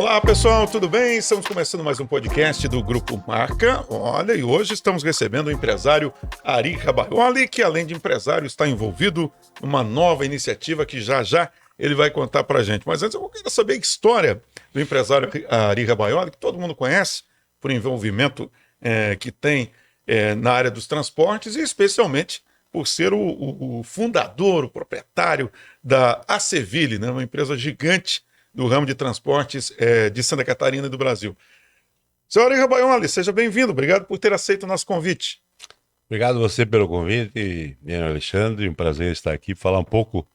Olá pessoal, tudo bem? Estamos começando mais um podcast do Grupo Marca. Olha, e hoje estamos recebendo o empresário Ari Rabaioli, que além de empresário está envolvido numa nova iniciativa que já ele vai contar pra gente. Mas antes eu quero saber a história do empresário Ari Rabaioli, que todo mundo conhece por envolvimento que tem na área dos transportes e especialmente por ser o fundador, o proprietário da Aceville, né? Uma empresa gigante do ramo de transportes de Santa Catarina e do Brasil. Senhor Ari Rabaioli, seja bem-vindo. Obrigado por ter aceito o nosso convite. Obrigado a você pelo convite, Daniel Alexandre. Um prazer estar aqui, falar um pouco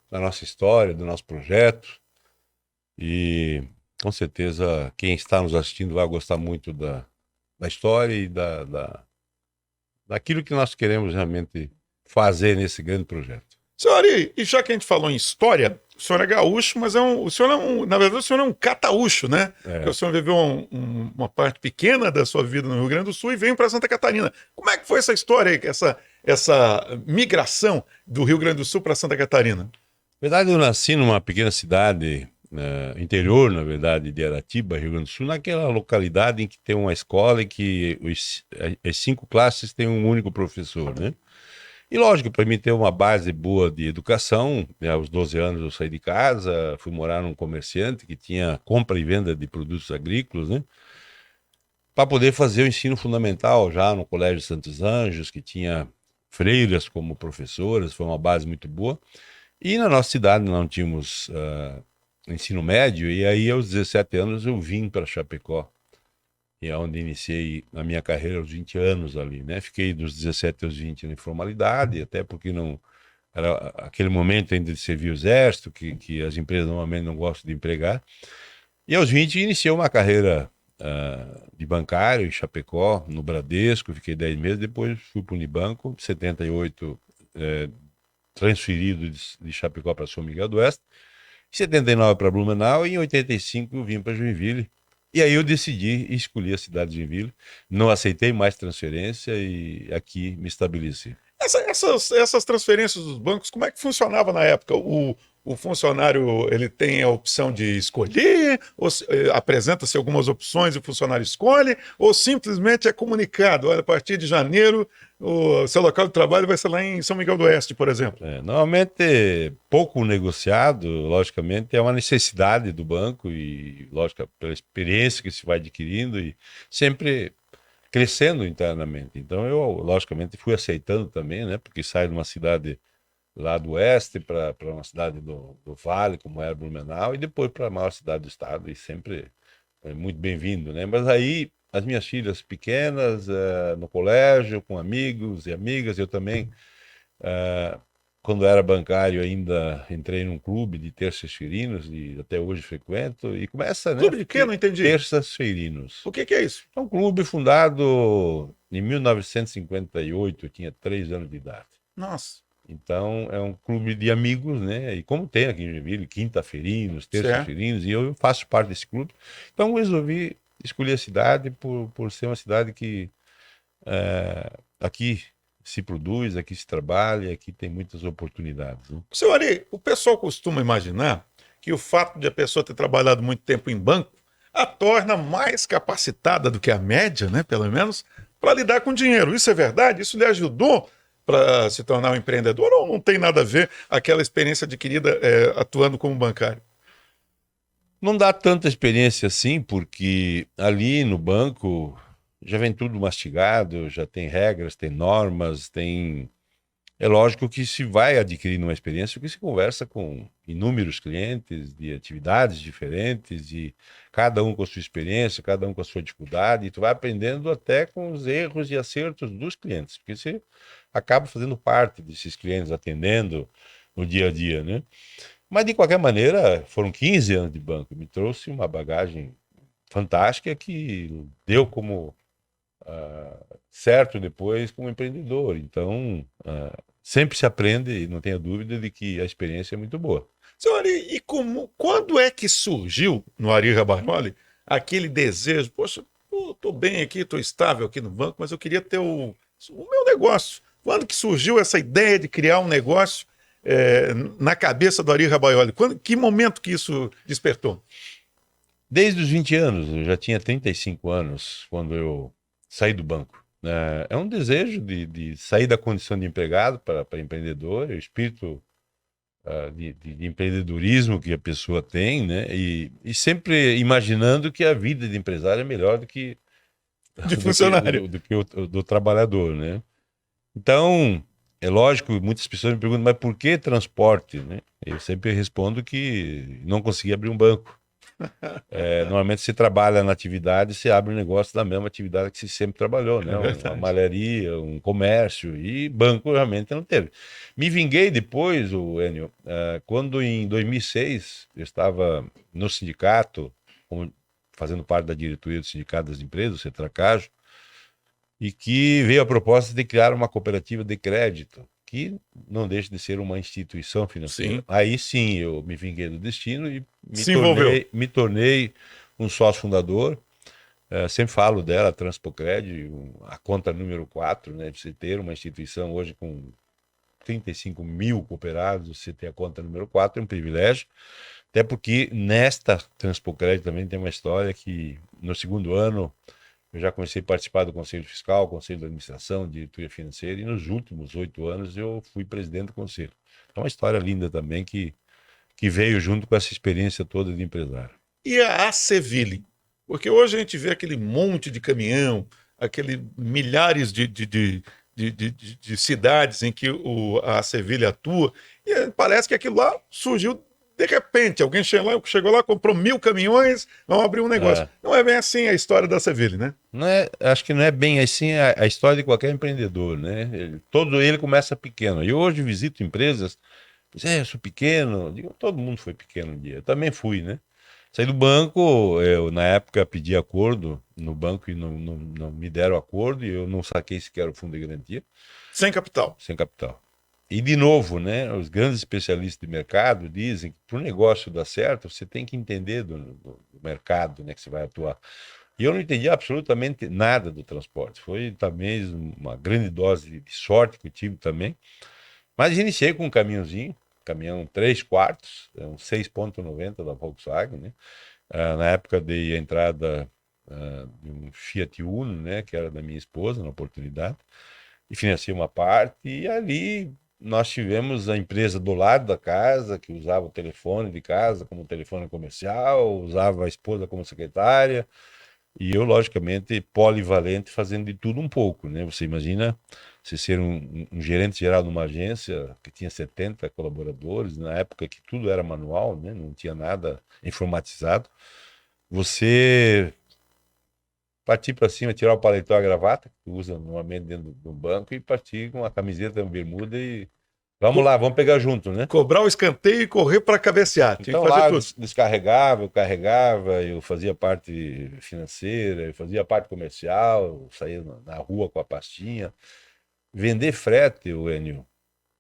da nossa história, do nosso projeto. E com certeza quem está nos assistindo vai gostar muito da história e daquilo que nós queremos realmente fazer nesse grande projeto. Senhor Ari, e já que a gente falou em história, o senhor é gaúcho, mas na verdade o senhor é um cataúcho, né? Porque o senhor viveu uma parte pequena da sua vida no Rio Grande do Sul e veio para Santa Catarina. Como é que foi essa história aí, essa migração do Rio Grande do Sul para Santa Catarina? Na verdade, eu nasci numa pequena cidade interior, na verdade, de Aratiba, Rio Grande do Sul, naquela localidade em que tem uma escola e que as 5 classes têm um único professor, né? E lógico, para mim ter uma base boa de educação, né, aos 12 anos eu saí de casa, fui morar num comerciante que tinha compra e venda de produtos agrícolas, né? Para poder fazer o ensino fundamental já no Colégio Santos Anjos, que tinha freiras como professoras, foi uma base muito boa. E na nossa cidade não tínhamos ensino médio, e aí aos 17 anos eu vim para Chapecó, e é onde iniciei a minha carreira aos 20 anos ali, né? Fiquei dos 17 aos 20 na informalidade, até porque não era aquele momento ainda de servir o exército, que as empresas normalmente não gostam de empregar. E aos 20 iniciei uma carreira de bancário em Chapecó, no Bradesco, fiquei 10 meses, depois fui para o Unibanco, em 78 transferido de Chapecó para São Miguel do Oeste, em 79 para Blumenau e em 85 eu vim para Joinville. E aí eu decidi e escolhi a cidade de Joinville, não aceitei mais transferência e aqui me estabeleci. Essas transferências dos bancos, como é que funcionava na época? O funcionário ele tem a opção de escolher, ou apresenta-se algumas opções e o funcionário escolhe, ou simplesmente é comunicado, olha, a partir de janeiro o seu local de trabalho vai ser lá em São Miguel do Oeste, por exemplo? Normalmente, pouco negociado, logicamente, é uma necessidade do banco e, lógico, pela experiência que se vai adquirindo e sempre crescendo internamente. Então, eu, logicamente, fui aceitando também, né? Porque saio de uma cidade lá do Oeste para uma cidade do Vale, como era Blumenau, e depois para a maior cidade do estado, e sempre é muito bem-vindo, né? Mas aí as minhas filhas pequenas, no colégio, com amigos e amigas, eu também, quando era bancário, ainda entrei num clube de terças-ferinos, e até hoje frequento, e começa, né? Clube de quê? Não entendi. Terças-ferinos. O que é isso? É um clube fundado em 1958, eu tinha 3 anos de idade. Nossa. Então, é um clube de amigos, né? E como tem aqui em Joinville, quinta-ferinos, terça-ferinos, e eu faço parte desse clube. Então, eu resolvi escolher a cidade por ser uma cidade que aqui se produz, aqui se trabalha, aqui tem muitas oportunidades, né? Senhor Ari, o pessoal costuma imaginar que o fato de a pessoa ter trabalhado muito tempo em banco a torna mais capacitada do que a média, né, pelo menos, para lidar com dinheiro. Isso é verdade? Isso lhe ajudou para se tornar um empreendedor ou não tem nada a ver aquela experiência adquirida atuando como bancário? Não dá tanta experiência assim, porque ali no banco já vem tudo mastigado, já tem regras, tem normas, tem... É lógico que se vai adquirindo uma experiência, porque se conversa com inúmeros clientes de atividades diferentes, e cada um com a sua experiência, cada um com a sua dificuldade, e tu vai aprendendo até com os erros e acertos dos clientes, porque você acaba fazendo parte desses clientes, atendendo no dia a dia, né? Mas, de qualquer maneira, foram 15 anos de banco, me trouxe uma bagagem fantástica que deu como certo depois como empreendedor. Então, sempre se aprende e não tenha dúvida de que a experiência é muito boa. Senhor Ari, quando é que surgiu no Ari Rabaioli aquele desejo, poxa, estou bem aqui, estou estável aqui no banco, mas eu queria ter o meu negócio. Quando que surgiu essa ideia de criar um negócio na cabeça do Ari Rabaioli? Que momento que isso despertou? Desde os 20 anos, eu já tinha 35 anos quando eu saí do banco. É um desejo de sair da condição de empregado para empreendedor, o espírito de empreendedorismo que a pessoa tem, né? E sempre imaginando que a vida de empresário é melhor do que, De funcionário. do que o do trabalhador, né? Então, é lógico, muitas pessoas me perguntam, mas por que transporte, né? Eu sempre respondo que não consegui abrir um banco. Normalmente você trabalha na atividade, você abre um negócio da mesma atividade que você sempre trabalhou, né? É Uma verdade. malharia, um comércio, e banco realmente não teve. Me vinguei depois, o Enio, quando em 2006 eu estava no sindicato, fazendo parte da diretoria do Sindicato das Empresas, o Cetracajo, e que veio a proposta de criar uma cooperativa de crédito, que não deixa de ser uma instituição financeira. Sim. Aí sim eu me vinguei do destino e Se envolveu. me tornei um sócio fundador. Sempre falo dela, Transpocred, a conta número 4, né? De você ter uma instituição hoje com 35 mil cooperados, você ter a conta número 4 é um privilégio. Até porque nesta Transpocred também tem uma história que no segundo ano eu já comecei a participar do Conselho Fiscal, Conselho de Administração, Diretoria Financeira, e nos últimos 8 anos eu fui presidente do Conselho. É uma história linda também que veio junto com essa experiência toda de empresário. E a Aceville? Porque hoje a gente vê aquele monte de caminhão, aquele milhares de cidades em que a Aceville atua, e parece que aquilo lá surgiu de repente. Alguém chegou lá, comprou 1.000 caminhões, vamos abrir um negócio. É, Não é bem assim a história da Aceville, né? não é, acho que não é bem assim a história de qualquer empreendedor, né? Todo ele começa pequeno. E hoje visito empresas, dizem, eu sou pequeno. Digo, todo mundo foi pequeno um dia. Eu também fui, né? Saí do banco, eu na época pedi acordo no banco e não me deram acordo e eu não saquei sequer o fundo de garantia, Sem capital. sem capital. E de novo, né, os grandes especialistas de mercado dizem que para o negócio dar certo, você tem que entender do mercado, né, que você vai atuar. E eu não entendi absolutamente nada do transporte. Foi também uma grande dose de sorte que eu tive também. Mas iniciei com um caminhãozinho, caminhão 3 quartos, um 6,90 da Volkswagen, né? Na época dei a entrada de um Fiat Uno, né, que era da minha esposa, na oportunidade, e financiei uma parte, e ali nós tivemos a empresa do lado da casa, que usava o telefone de casa como telefone comercial, usava a esposa como secretária, e eu, logicamente, polivalente, fazendo de tudo um pouco, né? Você imagina você ser um gerente geral de uma agência que tinha 70 colaboradores, na época que tudo era manual, né? Não tinha nada informatizado. Você partir para cima, tirar o paletó e a gravata, que tu usa normalmente dentro do banco, e partir com a camiseta, uma bermuda e vamos lá, vamos pegar junto, né? Cobrar o escanteio e correr para cabecear. Tinha que Então fazer lá eu tudo. descarregava, eu carregava, eu fazia parte financeira, eu fazia parte comercial, eu saía na rua com a pastinha. Vender frete, o Enio,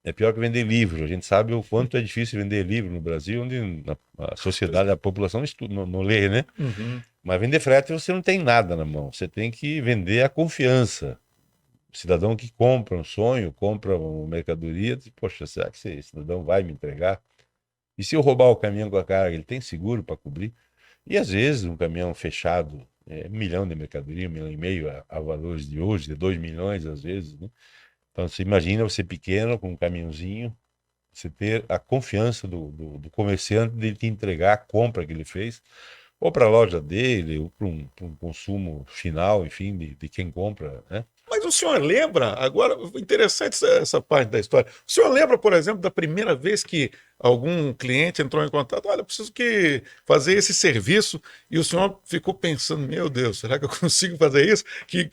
é pior que vender livro. A gente sabe o quanto é difícil vender livro no Brasil, onde a sociedade, a população não, estuda, não lê, né? Uhum. Mas vender frete você não tem nada na mão. Você tem que vender a confiança. O cidadão que compra um sonho, compra uma mercadoria, diz, poxa, será que esse cidadão vai me entregar? E se eu roubar o caminhão com a carga, ele tem seguro para cobrir? E às vezes um caminhão fechado, 1 milhão de mercadoria, 1,5 milhão a valores de hoje, de 2 milhões às vezes, né? Então você imagina você pequeno com um caminhãozinho, você ter a confiança do comerciante de te entregar a compra que ele fez, ou para a loja dele, ou para pra um consumo final, enfim, de quem compra, né? Mas o senhor lembra, agora, interessante essa parte da história. O senhor lembra, por exemplo, da primeira vez que algum cliente entrou em contato? Olha, eu preciso fazer esse serviço, e o senhor ficou pensando, meu Deus, será que eu consigo fazer isso? Que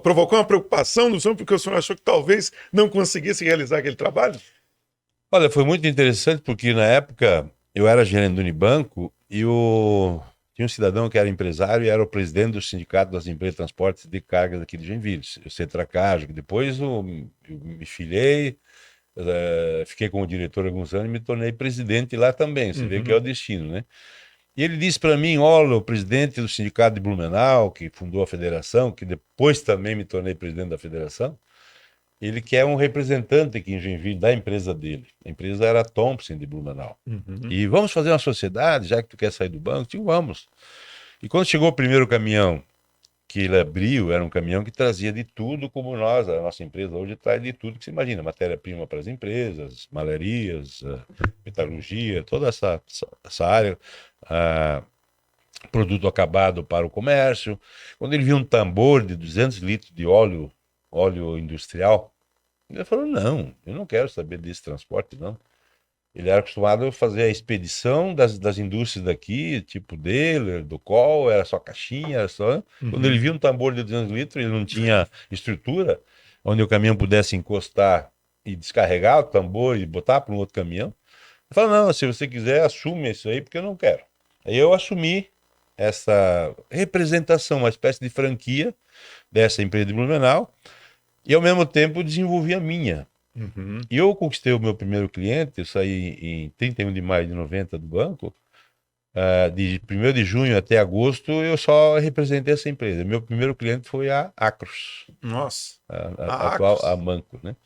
provocou uma preocupação no senhor, porque o senhor achou que talvez não conseguisse realizar aquele trabalho? Olha, foi muito interessante porque na época eu era gerente do Unibanco e tinha um cidadão que era empresário e era o presidente do Sindicato das Empresas de Transportes de Cargas aqui de Joinville, o Cetracajo, que depois eu me filiei, fiquei como diretor alguns anos e me tornei presidente lá também. Você vê que é o Uhum. destino, né? E ele disse para mim, olha, o presidente do Sindicato de Blumenau, que fundou a federação, que depois também me tornei presidente da federação, ele quer um representante aqui em Joinville da empresa dele. A empresa era a Thompson de Blumenau. E vamos fazer uma sociedade, já que tu quer sair do banco? Digo, vamos. E quando chegou o primeiro caminhão que ele abriu, era um caminhão que trazia de tudo, como nós, a nossa empresa hoje traz de tudo que se imagina, matéria-prima para as empresas, malharias, metalurgia, toda essa área, produto acabado para o comércio. Quando ele viu um tambor de 200 litros de óleo industrial, ele falou, não, eu não quero saber desse transporte, não. Ele era acostumado a fazer a expedição das indústrias daqui, tipo dele, do Col, era só caixinha, era só... Quando ele viu um tambor de 200 litros, ele não tinha estrutura onde o caminhão pudesse encostar e descarregar o tambor e botar para um outro caminhão. Ele falou, não, se você quiser, assume isso aí, porque eu não quero. Aí eu assumi essa representação, uma espécie de franquia dessa empresa de Blumenau, e ao mesmo tempo desenvolvi a minha. E eu conquistei o meu primeiro cliente, eu saí em 31 de maio de 90 do banco, de 1º de junho até agosto eu só representei essa empresa. Meu primeiro cliente foi a Acros. Nossa. A atual Amanco, né?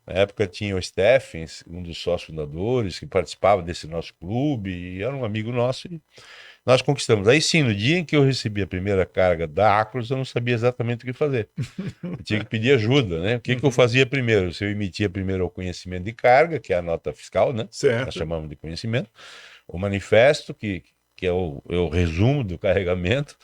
Na época tinha o Steffens, um dos sócios fundadores, que participava desse nosso clube, e era um amigo nosso, e nós conquistamos. Aí sim, no dia em que eu recebi a primeira carga da Acros, eu não sabia exatamente o que fazer. Eu tinha que pedir ajuda, né? O que eu fazia primeiro? Se eu emitia primeiro o conhecimento de carga, que é a nota fiscal, né? Certo. Nós chamamos de conhecimento. O manifesto, que é o resumo do carregamento,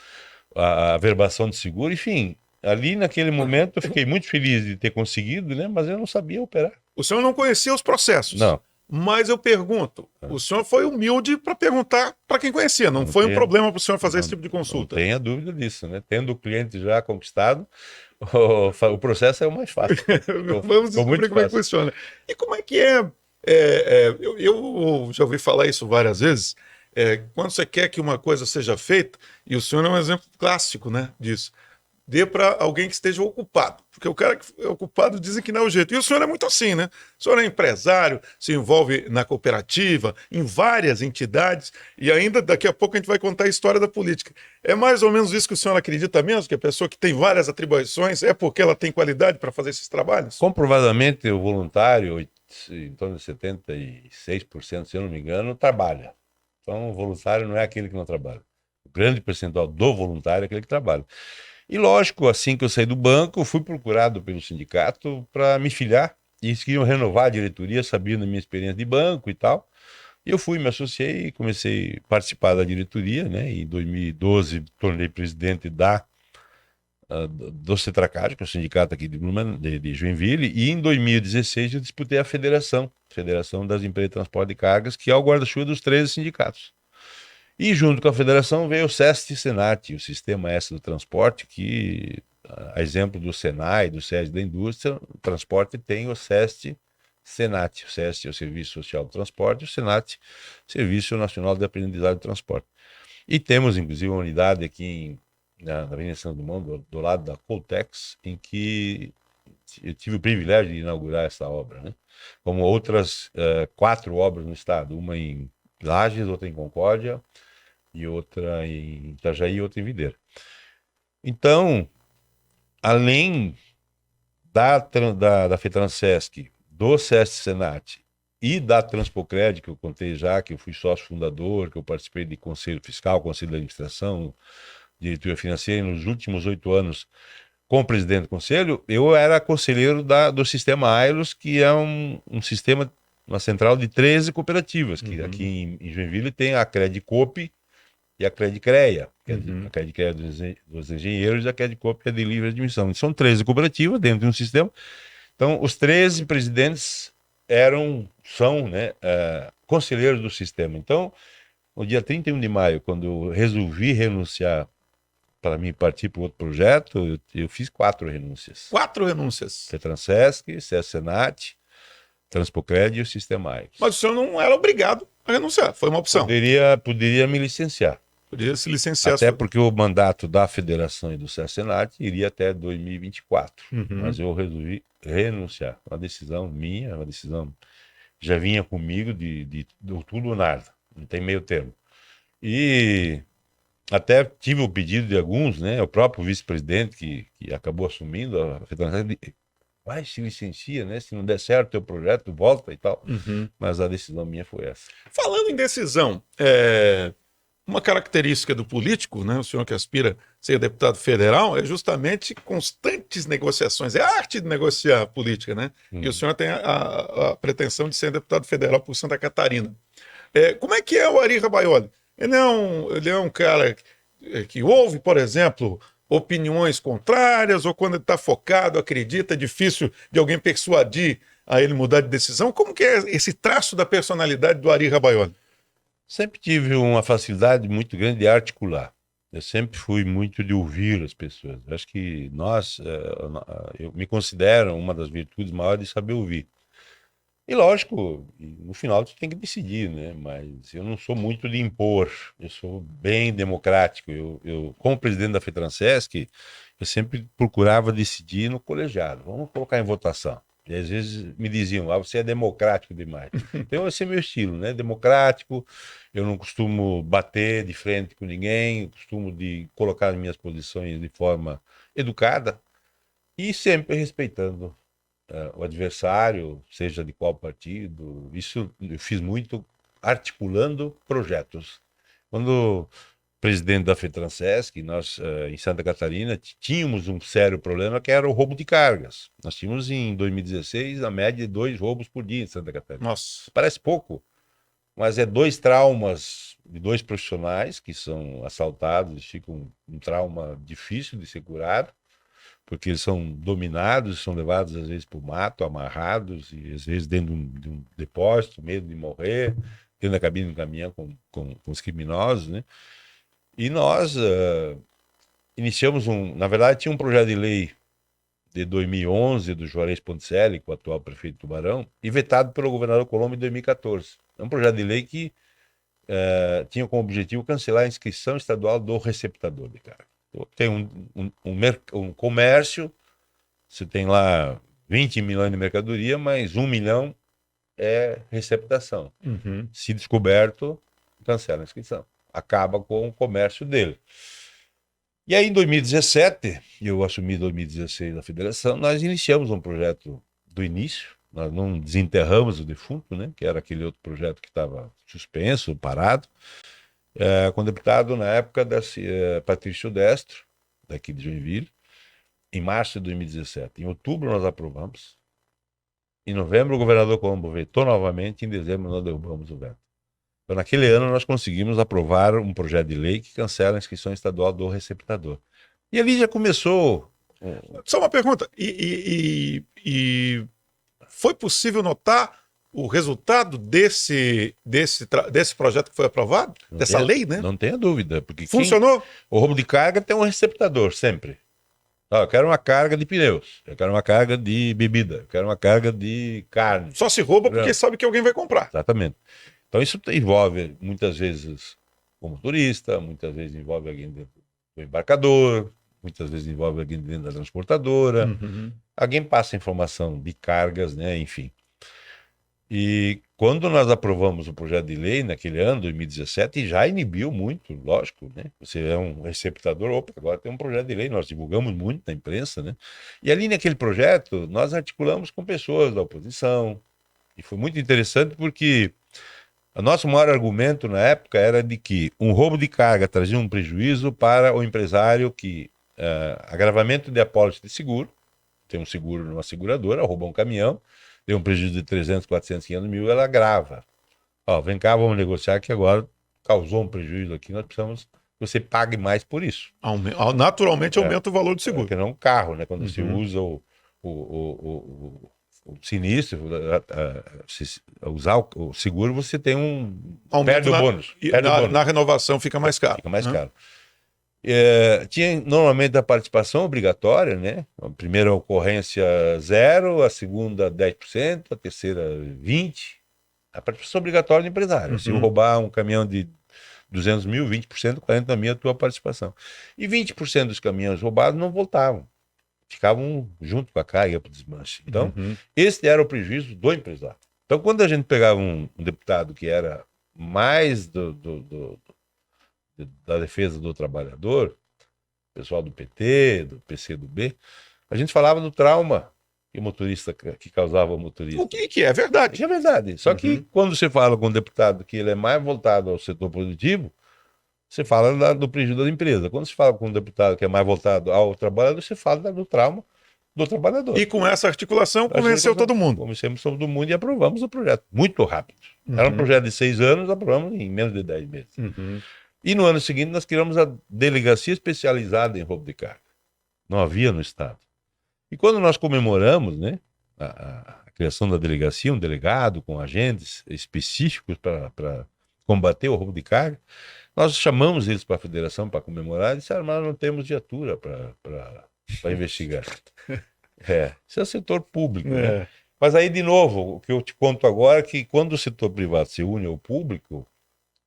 a verbação de seguro, enfim. Ali, naquele momento, eu fiquei muito feliz de ter conseguido, né? Mas eu não sabia operar. O senhor não conhecia os processos? Não. Mas eu pergunto, o senhor foi humilde para perguntar para quem conhecia, não foi um problema para o senhor fazer esse tipo de consulta? Não tenha dúvida disso, né? Tendo o cliente já conquistado, o processo é o mais fácil. Vamos descobrir como é que funciona. E como é que é? Eu já ouvi falar isso várias vezes. Quando você quer que uma coisa seja feita, e o senhor é um exemplo clássico, né, disso, dê para alguém que esteja ocupado. Porque o cara que é ocupado dizem que não é o jeito. E o senhor é muito assim, né? O senhor é empresário, se envolve na cooperativa, em várias entidades, e ainda daqui a pouco a gente vai contar a história da política. É mais ou menos isso que o senhor acredita mesmo? Que a pessoa que tem várias atribuições é porque ela tem qualidade para fazer esses trabalhos? Comprovadamente, o voluntário, em torno de 76%, se eu não me engano, trabalha. Então, o voluntário não é aquele que não trabalha. O grande percentual do voluntário é aquele que trabalha. E lógico, assim que eu saí do banco, eu fui procurado pelo sindicato para me filiar. E eles queriam renovar a diretoria, sabendo da minha experiência de banco e tal. E eu fui, me associei e comecei a participar da diretoria, né? Em 2012, tornei presidente do Cetracad, que é o sindicato aqui de Joinville. E em 2016 eu disputei a Federação das Empresas de Transporte de Cargas, que é o guarda-chuva dos 13 sindicatos. E junto com a federação veio o SEST e Senat, o Sistema S do Transporte, que, a exemplo do Senai, do SESI da Indústria, o transporte tem o SEST Senat. O SEST é o Serviço Social do Transporte, o Senat, Serviço Nacional de Aprendizagem do Transporte. E temos, inclusive, uma unidade aqui na Avenida Santo Dumont, do lado da Coltex, em que eu tive o privilégio de inaugurar essa obra, né? Como outras 4 obras no estado, uma em Lages, outra em Concórdia, e outra em Itajaí e outra em Videira. Então, além da FETRANSESC, do SESC Senat e da Transpocred, que eu contei já, que eu fui sócio fundador, que eu participei de Conselho Fiscal, Conselho de Administração, Diretoria Financeira, e nos últimos 8 anos, como presidente do Conselho, eu era conselheiro do Sistema AILOS, que é um sistema, uma central de 13 cooperativas, que aqui em Joinville tem a Credicop e a Credicreia, que é a Credicreia dos engenheiros, e a Credicop é de livre admissão. São 13 cooperativas dentro de um sistema. Então, os 13 presidentes são, né, conselheiros do sistema. Então, no dia 31 de maio, quando eu resolvi renunciar para mim partir para outro projeto, eu fiz 4 renúncias. 4 renúncias? FETRANSESC, SESC Senat, Transpocred e o Sistema AILOS. Mas o senhor não era obrigado a renunciar, foi uma opção. Poderia me licenciar. Poderia se licenciar. Até porque o mandato da federação e do SESC Senat iria até 2024. Mas eu resolvi renunciar. Uma decisão minha, uma decisão que já vinha comigo de tudo ou nada. Não tem meio termo. E até tive o pedido de alguns, né? O próprio vice-presidente que acabou assumindo a vai, se licencia, né? Se não der certo o teu projeto, volta e tal. Uhum. Mas a decisão minha foi essa. Falando em decisão, uma característica do político, né, o senhor que aspira a ser deputado federal, é justamente constantes negociações. É a arte de negociar a política, né? E o senhor tem a pretensão de ser deputado federal por Santa Catarina. Como é que é o Ari Rabaioli? Ele é um cara que ouve, por exemplo, opiniões contrárias, ou quando ele está focado, acredita, é difícil de alguém persuadir a ele mudar de decisão. Como que é esse traço da personalidade do Ari Rabaioli? Sempre tive uma facilidade muito grande de articular. Eu sempre fui muito de ouvir as pessoas. Acho que eu me considero uma das virtudes maiores de saber ouvir. E lógico, no final tu tem que decidir, né? Mas eu não sou muito de impor. Eu sou bem democrático. Como presidente da FETRANSESC, eu sempre procurava decidir no colegiado. Vamos colocar em votação. E às vezes me diziam, você é democrático demais. Então esse é meu estilo, né? Democrático, eu não costumo bater de frente com ninguém, eu costumo de colocar as minhas posições de forma educada e sempre respeitando o adversário, seja de qual partido. Isso eu fiz muito articulando projetos. Quando presidente da FETRANSESC, nós em Santa Catarina tínhamos um sério problema que era o roubo de cargas. Nós tínhamos em 2016 a média de 2 roubos por dia em Santa Catarina. Nossa. Parece pouco, mas é 2 traumas de 2 profissionais que são assaltados e ficam um trauma difícil de ser curado, porque eles são dominados, são levados às vezes para o mato, amarrados, e às vezes dentro de um depósito, medo de morrer, dentro da cabine do caminhão com os criminosos, né? E nós iniciamos na verdade tinha um projeto de lei de 2011 do Juarez Ponticelli, com o atual prefeito de Tubarão, e vetado pelo governador Colombo em 2014. É um projeto de lei que tinha como objetivo cancelar a inscrição estadual do receptador de carga. Tem um comércio, você tem lá 20 milhões de mercadoria, mas 1 milhão é receptação. Uhum. Se descoberto, cancela a inscrição. Acaba com o comércio dele. E aí, em 2017, eu assumi em 2016 a federação, nós iniciamos um projeto do início, nós não desenterramos o defunto, né, que era aquele outro projeto que estava suspenso, parado, com o deputado, na época, Patrício Destro, daqui de Joinville, em março de 2017. Em outubro nós aprovamos, em novembro o governador Colombo vetou novamente, em dezembro nós derrubamos o veto. Então, naquele ano, nós conseguimos aprovar um projeto de lei que cancela a inscrição estadual do receptador. E ali já começou... Só uma pergunta. E foi possível notar o resultado desse projeto que foi aprovado? Dessa lei, né? Não tenha dúvida. Porque funcionou? O roubo de carga tem um receptador, sempre. Eu quero uma carga de pneus, eu quero uma carga de bebida, eu quero uma carga de carne. Só se rouba porque sabe que alguém vai comprar. Exatamente. Então isso envolve muitas vezes o motorista, muitas vezes envolve alguém dentro do embarcador, muitas vezes envolve alguém dentro da transportadora. Uhum. Alguém passa informação de cargas, né? Enfim. E quando nós aprovamos o projeto de lei naquele ano, 2017, já inibiu muito, lógico, né? Você é um receptador, opa, agora tem um projeto de lei, nós divulgamos muito na imprensa, né? E ali naquele projeto, nós articulamos com pessoas da oposição, e foi muito interessante porque o nosso maior argumento na época era de que um roubo de carga trazia um prejuízo para o empresário que agravamento de apólice de seguro, tem um seguro numa seguradora, rouba um caminhão, deu um prejuízo de 300, 400, 500 mil, ela agrava. Vem cá, vamos negociar que agora causou um prejuízo aqui, nós precisamos que você pague mais por isso. Naturalmente aumenta o valor do seguro. Porque não é um carro, né? Quando você usa o sinistro, usar o seguro, você tem perde o bônus. Na renovação fica mais caro. Fica mais caro. Tinha normalmente a participação obrigatória, né? A primeira ocorrência 0, a segunda 10%, a terceira 20%. A participação obrigatória do empresário. Se eu roubar um caminhão de 200 mil, 20%, 40 mil é a tua participação. E 20% dos caminhões roubados não voltavam. Ficavam junto com a carga para o desmanche. Então, esse era o prejuízo do empresário. Então, quando a gente pegava um deputado que era mais da defesa do trabalhador, pessoal do PT, do PCdoB, a gente falava do trauma que o motorista que causava o motorista. O que é verdade. É verdade. Só que quando você fala com um deputado que ele é mais voltado ao setor produtivo, você fala do prejuízo da empresa. Quando você fala com um deputado que é mais voltado ao trabalhador, você fala do trauma do trabalhador. E com essa articulação convenceu todo mundo. Convencemos todo mundo e aprovamos o projeto. Muito rápido. Era um projeto de 6 anos, aprovamos em menos de 10 meses. E no ano seguinte nós criamos a delegacia especializada em roubo de carga. Não havia no Estado. E quando nós comemoramos, né, a criação da delegacia, um delegado com agentes específicos para combater o roubo de carga, nós chamamos eles para a federação para comemorar e disseram, mas não temos viatura para investigar. Isso é o setor público, né? Mas aí, de novo, o que eu te conto agora é que quando o setor privado se une ao público,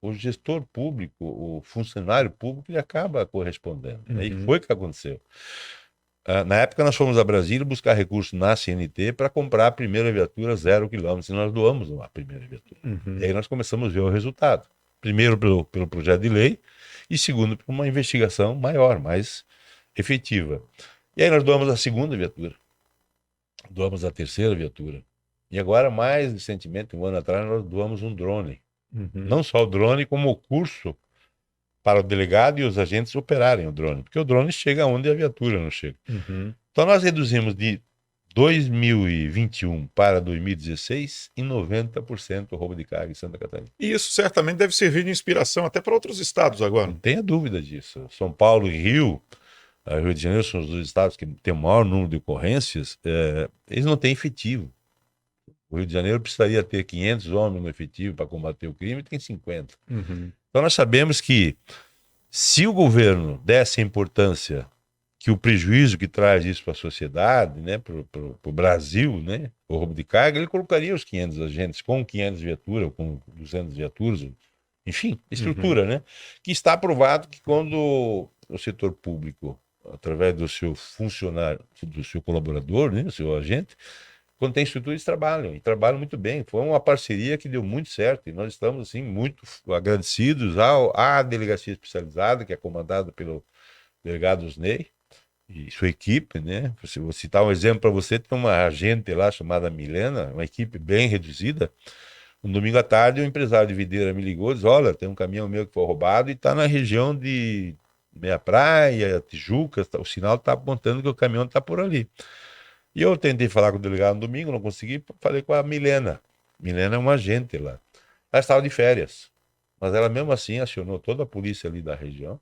o gestor público, o funcionário público, ele acaba correspondendo. E foi o que aconteceu. Na época, nós fomos a Brasília buscar recursos na CNT para comprar a primeira viatura 0 km, e nós doamos a primeira viatura. E aí nós começamos a ver o resultado. Primeiro pelo projeto de lei e segundo por uma investigação maior, mais efetiva. E aí nós doamos a segunda viatura, doamos a terceira viatura. E agora, mais recentemente, um ano atrás, nós doamos um drone. Não só o drone, como o curso para o delegado e os agentes operarem o drone, porque o drone chega onde a viatura não chega. Então nós reduzimos de 2021 para 2016 em 90% o roubo de carga em Santa Catarina. E isso certamente deve servir de inspiração até para outros estados agora. Não tenha dúvida disso. São Paulo e Rio de Janeiro são os 2 estados que têm o maior número de ocorrências, eles não têm efetivo. O Rio de Janeiro precisaria ter 500 homens no efetivo para combater o crime, tem 50. Então nós sabemos que se o governo desse a importância que o prejuízo que traz isso para a sociedade, né, para o Brasil, né, o roubo de carga, ele colocaria os 500 agentes com 500 viaturas, com 200 viaturas, enfim, estrutura, né? Que está provado que quando o setor público, através do seu funcionário, do seu colaborador, né, do seu agente, quando tem estrutura, eles trabalham, e trabalham muito bem. Foi uma parceria que deu muito certo, e nós estamos, assim, muito agradecidos à delegacia especializada, que é comandada pelo delegado Osnei, e sua equipe, né? Vou citar um exemplo para você, tem uma agente lá chamada Milena, uma equipe bem reduzida. Um domingo à tarde, um empresário de videira me ligou e disse, olha, tem um caminhão meu que foi roubado e está na região de Meia Praia, Tijuca, o sinal está apontando que o caminhão está por ali. E eu tentei falar com o delegado no domingo, não consegui, falei com a Milena. Milena é uma agente lá. Ela estava de férias, mas ela mesmo assim acionou toda a polícia ali da região,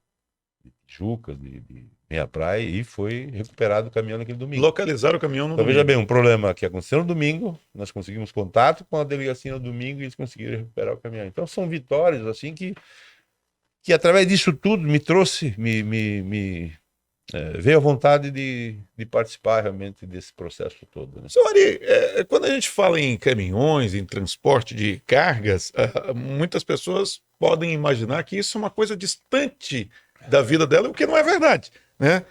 de Tijuca, de Meia Praia, e foi recuperado o caminhão naquele domingo. Localizaram o caminhão no Então, domingo. veja bem, um problema que aconteceu no domingo, nós conseguimos contato com a delegacia no domingo e eles conseguiram recuperar o caminhão. Então, são vitórias, assim, que através disso tudo me trouxe, veio a vontade de participar realmente desse processo todo. Né? Senhor Ari, quando a gente fala em caminhões, em transporte de cargas, muitas pessoas podem imaginar que isso é uma coisa distante da vida dela, o que não é verdade. Né?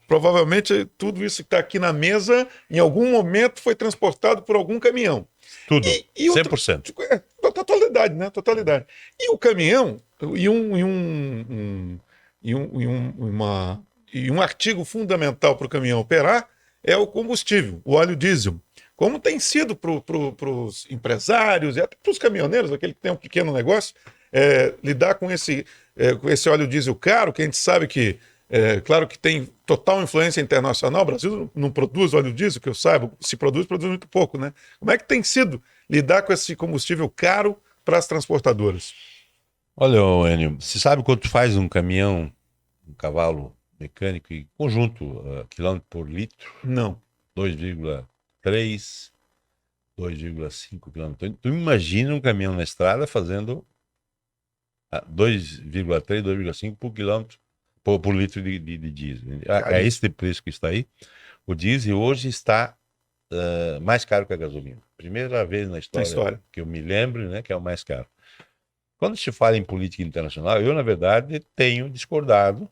Provavelmente tudo isso que está aqui na mesa, em algum momento foi transportado por algum caminhão. Tudo, e 100%. Totalidade, né? Totalidade. E o caminhão, e um artigo fundamental para o caminhão operar é o combustível, o óleo diesel. Como tem sido para os empresários e até para os caminhoneiros, aquele que tem um pequeno negócio, lidar com esse óleo diesel caro, que a gente sabe que, claro que tem total influência internacional, o Brasil não produz óleo diesel, que eu saiba, se produz muito pouco, né? Como é que tem sido lidar com esse combustível caro para as transportadoras? Olha, Enio, você sabe quanto faz um caminhão, um cavalo mecânico e conjunto, quilômetro por litro? Não. 2,3, 2,5 quilômetros. Tu imagina um caminhão na estrada fazendo 2,3, 2,5 por quilômetro, por litro de diesel. É esse preço que está aí. O diesel hoje está mais caro que a gasolina. Primeira vez na história que eu me lembro, né, que é o mais caro. Quando se fala em política internacional, eu, na verdade, tenho discordado,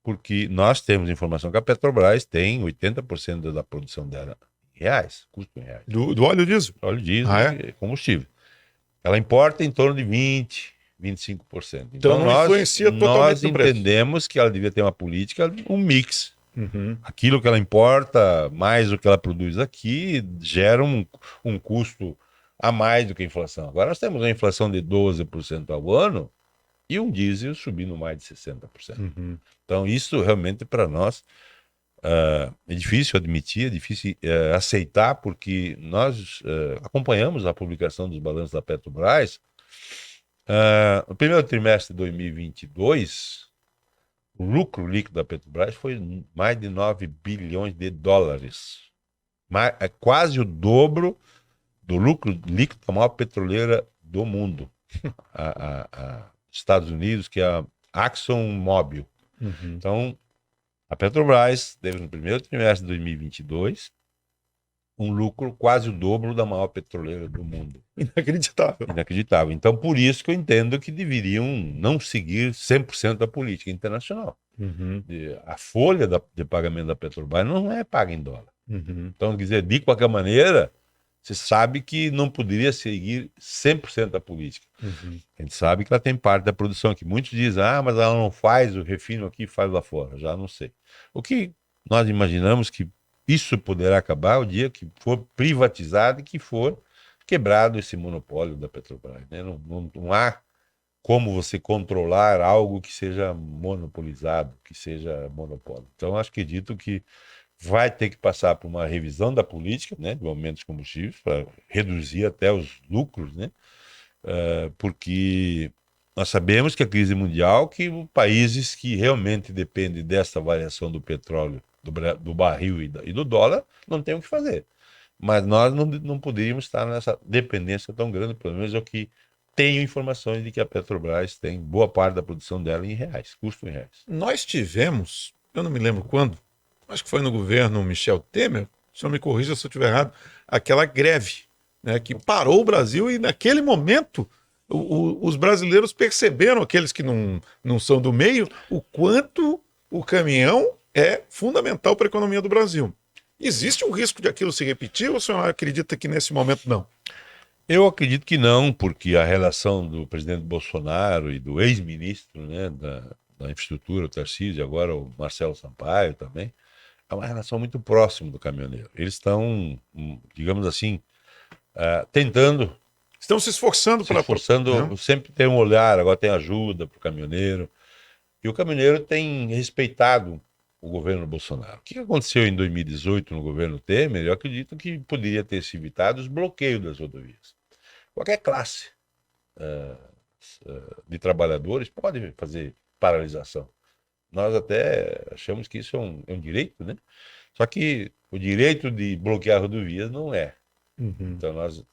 porque nós temos informação que a Petrobras tem 80% da produção dela em reais, custo em reais. Do óleo diesel? Óleo diesel e combustível. Ela importa em torno de 20%, 25%. Então nós influencia totalmente nós no preço. Entendemos que ela devia ter uma política, um mix Uhum. Aquilo que ela importa, mais o que ela produz aqui, gera um custo a mais do que a inflação. Agora nós temos uma inflação de 12% ao ano e um diesel subindo mais de 60%. Uhum. Então, isso realmente para nós é difícil admitir, é difícil aceitar, porque nós acompanhamos a publicação dos balanços da Petrobras. No primeiro trimestre de 2022, o lucro líquido da Petrobras foi mais de 9 bilhões de dólares. É quase o dobro do lucro líquido da maior petroleira do mundo, a Estados Unidos, que é a ExxonMobil. Uhum. Então, a Petrobras teve no primeiro trimestre de 2022 um lucro quase o dobro da maior petroleira do mundo. Inacreditável. Inacreditável. Então, por isso que eu entendo que deveriam não seguir 100% da política internacional. Uhum. A folha de pagamento da Petrobras não é paga em dólar. Uhum. Então, quer dizer, de qualquer maneira, você sabe que não poderia seguir 100% da política. Uhum. A gente sabe que ela tem parte da produção que muitos dizem, mas ela não faz o refino aqui, faz lá fora. Já não sei. O que nós imaginamos que isso poderá acabar o dia que for privatizado e que for quebrado esse monopólio da Petrobras, né? Não há como você controlar algo que seja monopolizado, que seja monopólio. Então, acredito que vai ter que passar por uma revisão da política, né, de aumentos de combustíveis, para reduzir até os lucros, né? Porque nós sabemos que a crise mundial, que países que realmente dependem dessa variação do petróleo, do barril e do dólar, não tem o que fazer. Mas nós não poderíamos estar nessa dependência tão grande, pelo menos é o que tenho informações de que a Petrobras tem boa parte da produção dela em reais, custo em reais. Nós tivemos, eu não me lembro quando, acho que foi no governo Michel Temer, o senhor me corrija se eu estiver errado, aquela greve, né, que parou o Brasil e naquele momento os brasileiros perceberam, aqueles que não são do meio, o quanto o caminhão é fundamental para a economia do Brasil. Existe um risco de aquilo se repetir ou o senhor acredita que nesse momento não? Eu acredito que não, porque a relação do presidente Bolsonaro e do ex-ministro, né, da infraestrutura, o Tarcísio, e agora o Marcelo Sampaio também, é uma relação muito próxima do caminhoneiro. Eles estão, digamos assim, tentando, Estão se esforçando para... esforçando, sempre tem um olhar, agora tem ajuda para o caminhoneiro. E o caminhoneiro tem respeitado o governo Bolsonaro. O que aconteceu em 2018 no governo Temer, eu acredito que poderia ter se evitado os bloqueios das rodovias. Qualquer classe de trabalhadores pode fazer paralisação. Nós até achamos que isso é um direito, né? Só que o direito de bloquear rodovias não é. Uhum. Então nós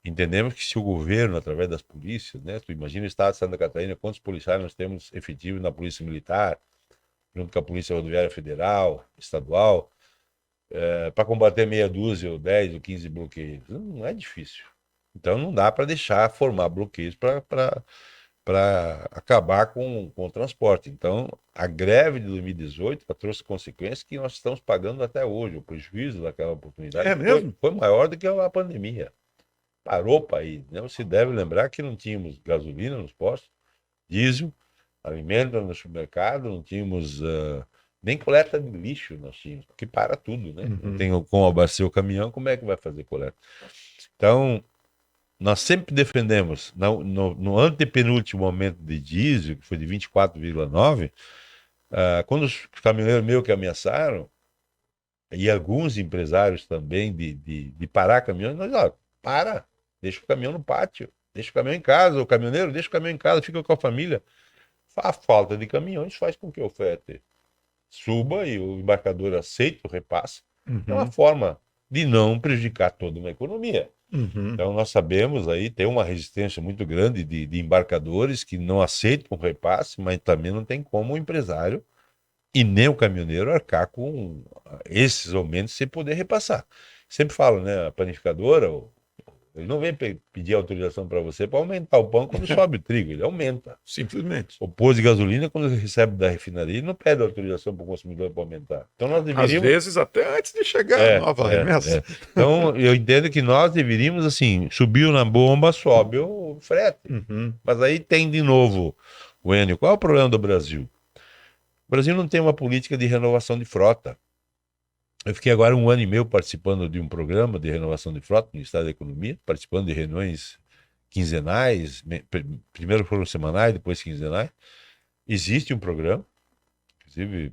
entendemos que se o governo, através das polícias, né? Tu imagina o estado de Santa Catarina, quantos policiais nós temos efetivos na Polícia Militar, junto com a Polícia Rodoviária Federal, Estadual, para combater meia dúzia, ou 10 ou 15 bloqueios. Não é difícil. Então não dá para deixar formar bloqueios para acabar com o transporte. Então, a greve de 2018 trouxe consequências que nós estamos pagando até hoje. O prejuízo daquela oportunidade foi maior do que a pandemia. Parou o país, né? Você deve lembrar que não tínhamos gasolina nos postos, diesel, alimento no supermercado, não tínhamos nem coleta de lixo, nós tínhamos, porque para tudo, né? Uhum. Não tem como abastecer o caminhão, como é que vai fazer coleta? Então, nós sempre defendemos, no antepenúltimo aumento de diesel, que foi de 24,9, quando os caminhoneiros meio que ameaçaram, e alguns empresários também de parar caminhões, nós, deixa o caminhão no pátio, deixa o caminhão em casa, o caminhoneiro deixa o caminhão em casa, fica com a família. A falta de caminhões faz com que a oferta suba e o embarcador aceite o repasse. Uhum. É uma forma de não prejudicar toda uma economia. Uhum. Então nós sabemos aí, tem uma resistência muito grande de embarcadores que não aceitam o repasse, mas também não tem como o empresário e nem o caminhoneiro arcar com esses aumentos sem poder repassar. Sempre falo, né, a panificadora, ele não vem pedir autorização para você para aumentar o pão quando sobe o trigo, ele aumenta. Simplesmente. O posto de gasolina, quando ele recebe da refinaria, ele não pede autorização para o consumidor para aumentar. Então nós deveríamos... Às vezes até antes de chegar a nova remessa. Então eu entendo que nós deveríamos, assim, subiu na bomba, sobe o frete. Uhum. Mas aí tem de novo, Wênio, qual é o problema do Brasil? O Brasil não tem uma política de renovação de frota. Eu fiquei agora 1 ano e meio participando de um programa de renovação de frota no Ministério da Economia, participando de reuniões quinzenais, primeiro foram semanais, depois quinzenais. Existe um programa, inclusive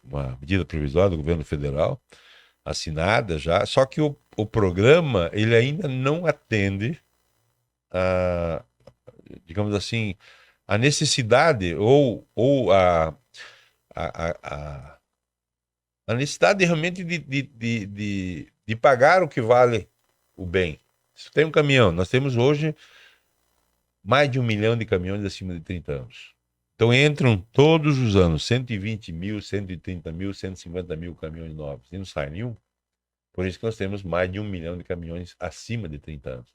uma medida provisória do governo federal, assinada já, só que o programa ele ainda não atende a, digamos assim, a necessidade ou a, a necessidade realmente de pagar o que vale o bem. Se tem um caminhão, nós temos hoje mais de 1 milhão de caminhões acima de 30 anos. Então entram todos os anos 120 mil, 130 mil, 150 mil caminhões novos e não sai nenhum. Por isso que nós temos mais de 1 milhão de caminhões acima de 30 anos.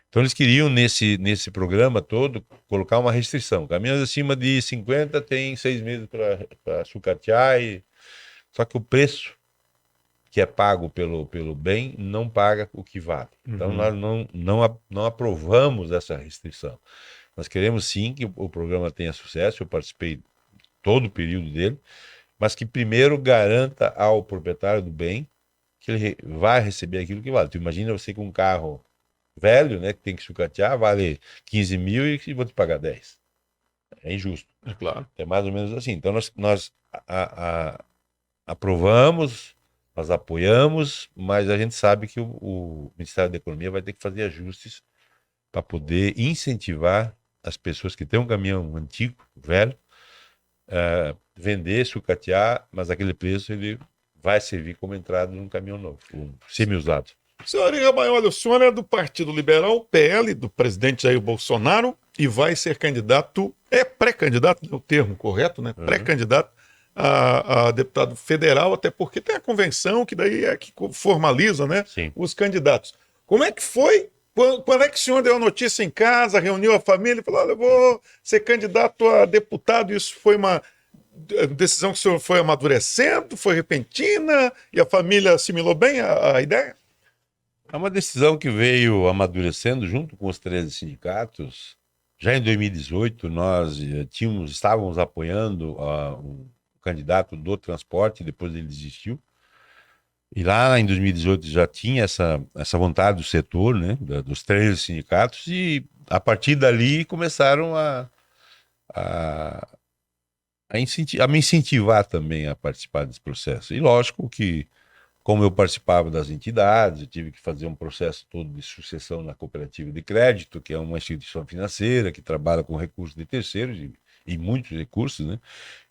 Então eles queriam nesse programa todo colocar uma restrição. Caminhões acima de 50 tem 6 meses para sucatear. Só que o preço que é pago pelo bem não paga o que vale. Então nós não aprovamos essa restrição. Nós queremos sim que o programa tenha sucesso. Eu participei todo o período dele, mas que primeiro garanta ao proprietário do bem que ele vai receber aquilo que vale. Tu imagina você com um carro velho, né, que tem que sucatear, vale 15 mil e vou te pagar 10. É injusto. É claro. É mais ou menos assim. Então nós aprovamos, nós apoiamos, mas a gente sabe que o Ministério da Economia vai ter que fazer ajustes para poder incentivar as pessoas que têm um caminhão antigo, velho, vender, sucatear, mas aquele preço ele vai servir como entrada num caminhão novo, um semi-usado. Senhor Ari Rabaioli, o senhor é do Partido Liberal, PL, do presidente Jair Bolsonaro, e vai ser candidato, pré-candidato, é o termo correto, né? Pré-candidato a deputado federal, até porque tem a convenção que daí é que formaliza, né, os candidatos. Como é que foi? Quando é que o senhor deu a notícia em casa, reuniu a família e falou, olha, eu vou ser candidato a deputado? Isso foi uma decisão que o senhor foi amadurecendo, foi repentina, e a família assimilou bem a ideia? É uma decisão que veio amadurecendo junto com os 13 sindicatos. Já em 2018, nós estávamos apoiando um candidato do transporte, depois ele desistiu. E lá em 2018 já tinha essa vontade do setor, né, dos 13 sindicatos, e a partir dali começaram a me incentivar também a participar desse processo. E lógico que, como eu participava das entidades, eu tive que fazer um processo todo de sucessão na cooperativa de crédito, que é uma instituição financeira que trabalha com recursos de terceiros e muitos recursos, né?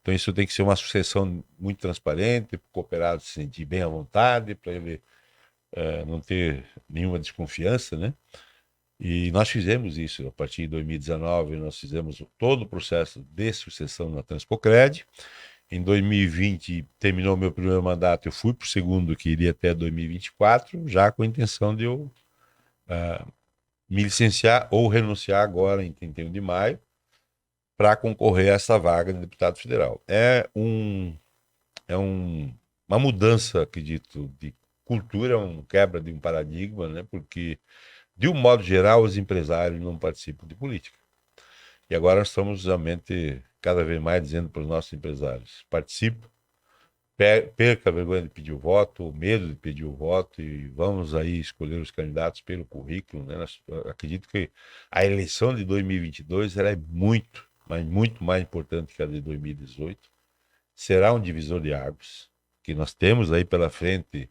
Então isso tem que ser uma sucessão muito transparente, para o cooperado se sentir bem à vontade, para ele não ter nenhuma desconfiança, né? E nós fizemos isso. A partir de 2019, nós fizemos todo o processo de sucessão na Transpocred. Em 2020, terminou meu primeiro mandato, eu fui para o segundo, que iria até 2024, já com a intenção de eu me licenciar ou renunciar agora, em 31 de maio, para concorrer a essa vaga de deputado federal. Uma mudança, acredito, de cultura, uma quebra de um paradigma, né? Porque, de um modo geral, os empresários não participam de política. E agora nós estamos realmente cada vez mais dizendo para os nossos empresários: participe, perca a vergonha de pedir o voto, o medo de pedir o voto, e vamos aí escolher os candidatos pelo currículo, né? Eu acredito que a eleição de 2022 ela é muito, mas muito mais importante que a de 2018. Será um divisor de águas, que nós temos aí pela frente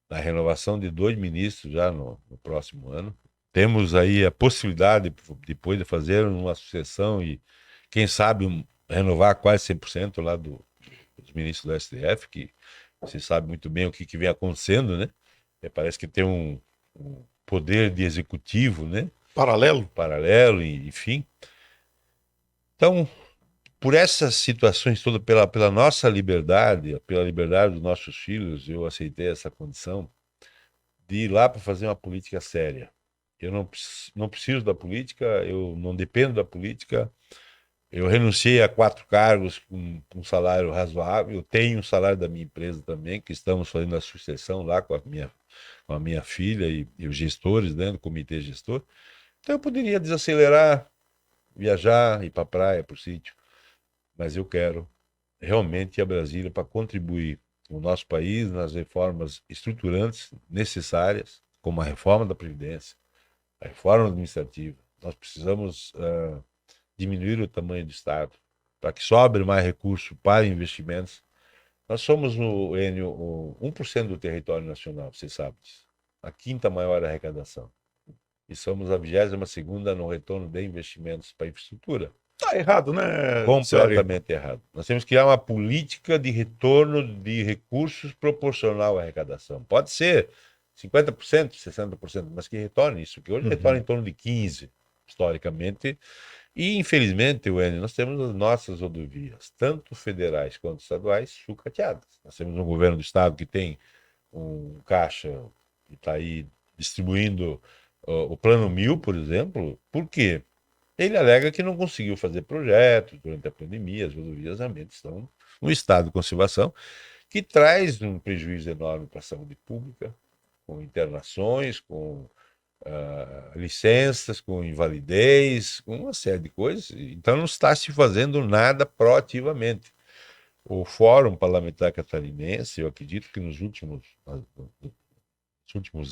a renovação de 2 ministros já no próximo ano. Temos aí a possibilidade, depois de fazer uma sucessão e, quem sabe, renovar quase 100% lá dos ministros do STF, que você sabe muito bem o que vem acontecendo, né? Parece que tem um poder de executivo, né? Paralelo, enfim. Então, por essas situações todas, pela nossa liberdade, pela liberdade dos nossos filhos, eu aceitei essa condição de ir lá para fazer uma política séria. Eu não preciso da política, eu não dependo da política. Eu renunciei a 4 cargos com um salário razoável. Eu tenho um salário da minha empresa também, que estamos fazendo a sucessão lá com a minha filha e os gestores, né, do comitê gestor. Então eu poderia desacelerar, viajar, ir para a praia, para o sítio. mas eu quero realmente ir a Brasília para contribuir no nosso país nas reformas estruturantes necessárias, como a reforma da Previdência, a reforma administrativa. Nós precisamos diminuir o tamanho do Estado para que sobre mais recurso para investimentos. Nós somos, Enio, 1% do território nacional, você sabe disso. A quinta maior arrecadação. E somos a 22ª no retorno de investimentos para infraestrutura. Tá errado, né, Completamente errado. Nós temos que criar uma política de retorno de recursos proporcional à arrecadação. Pode ser 50%, 60%, mas que retorne isso, que hoje retorna em torno de 15%, historicamente. E, infelizmente, Enio, nós temos as nossas rodovias, tanto federais quanto estaduais, sucateadas. Nós temos um governo do estado que tem um caixa que está aí distribuindo o Plano 1000, por exemplo. Por quê? Ele alega que não conseguiu fazer projetos durante a pandemia, as rodovias realmente estão no estado de conservação, que traz um prejuízo enorme para a saúde pública, com internações, com licenças, com invalidez, com uma série de coisas. Então não está se fazendo nada proativamente. O Fórum Parlamentar Catarinense, eu acredito que nos últimos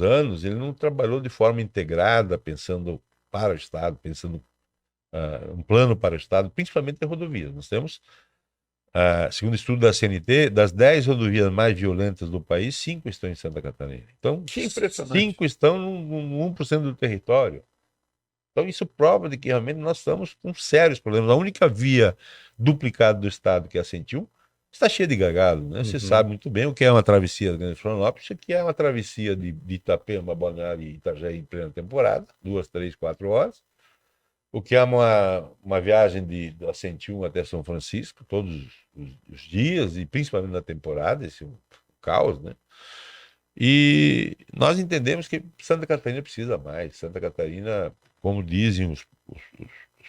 anos, ele não trabalhou de forma integrada, pensando para o Estado, pensando um plano para o Estado, principalmente em rodovias. Nós temos, segundo o estudo da CNT, das 10 rodovias mais violentas do país, 5 estão em Santa Catarina. Então, Que impressionante. 5 estão no 1% do território. Então, isso prova de que realmente nós estamos com sérios problemas. A única via duplicada do Estado, que é a 101, está cheia de gargalo, né? Você sabe muito bem o que é uma travessia da Grande Florianópolis, que é uma travessia de Itapema, Balneário e Itajaí em plena temporada, 2, 3, 4 horas. O que é uma viagem da 101 até São Francisco, todos os dias, e principalmente na temporada, esse é um caos, né? E nós entendemos que Santa Catarina precisa mais. Santa Catarina, como dizem os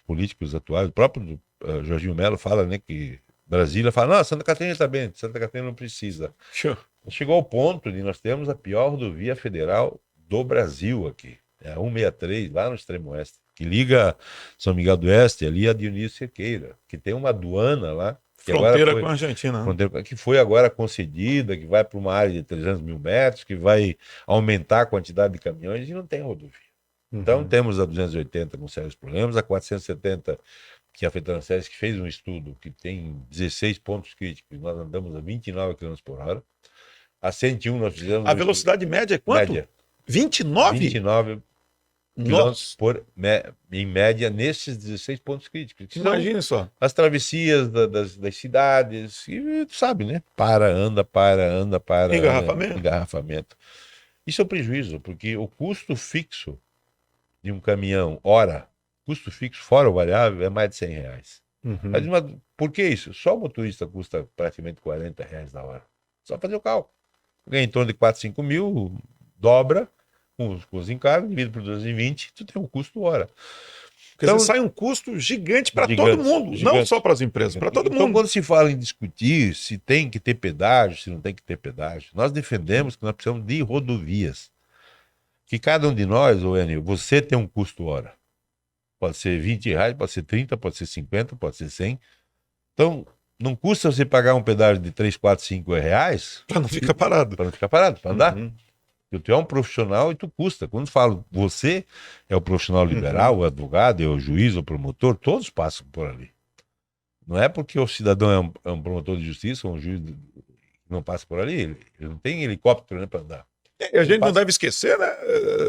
políticos atuais, o próprio Jorginho Melo fala, né, que Brasília fala, não, Santa Catarina está bem, Santa Catarina não precisa. Chegou ao ponto de nós termos a pior rodovia federal do Brasil aqui, é a 163, lá no extremo oeste, que liga São Miguel do Oeste ali a Dionísio Cerqueira, que tem uma aduana lá. Que fronteira agora com a Argentina. que foi agora concedida, que vai para uma área de 300 mil metros, que vai aumentar a quantidade de caminhões e não tem rodovia. Então temos a 280 com sérios problemas, a 470, que a FETRANSESC fez um estudo que tem 16 pontos críticos, nós andamos a 29 km por hora. A 101 nós fizemos... A velocidade média é quanto? Média. 29? 29 Nossa, em média nesses 16 pontos críticos. imagine só. As travessias das cidades, e tu sabe, né? Anda, para. Engarrafamento. Isso é um prejuízo, porque o custo fixo de um caminhão, custo fixo fora o variável, é mais de R$100. Mas por que isso? Só o motorista custa praticamente R$40 na hora. Só fazer o cálculo. Ganha em torno de 4, 5 mil, dobra com os encargos, dividido por 220, tu tem um custo hora. Então sai um custo gigante para todo mundo, não só para as empresas, para todo mundo. Então, quando se fala em discutir se tem que ter pedágio, se não tem que ter pedágio, nós defendemos que nós precisamos de rodovias. Que cada um de nós, Enio, você tem um custo hora. Pode ser R$20, pode ser 30, pode ser 50, pode ser 100. Então, não custa você pagar um pedágio de 3, 4, 5 reais... Para não ficar parado. Para não ficar parado, para andar. Tu é um profissional e tu custa. Quando falo você é o profissional liberal, o advogado, é o juiz, o promotor, todos passam por ali. Não é porque o cidadão é um promotor de justiça ou um juiz não passa por ali, ele não tem helicóptero, né, para andar. E a gente não deve esquecer, né,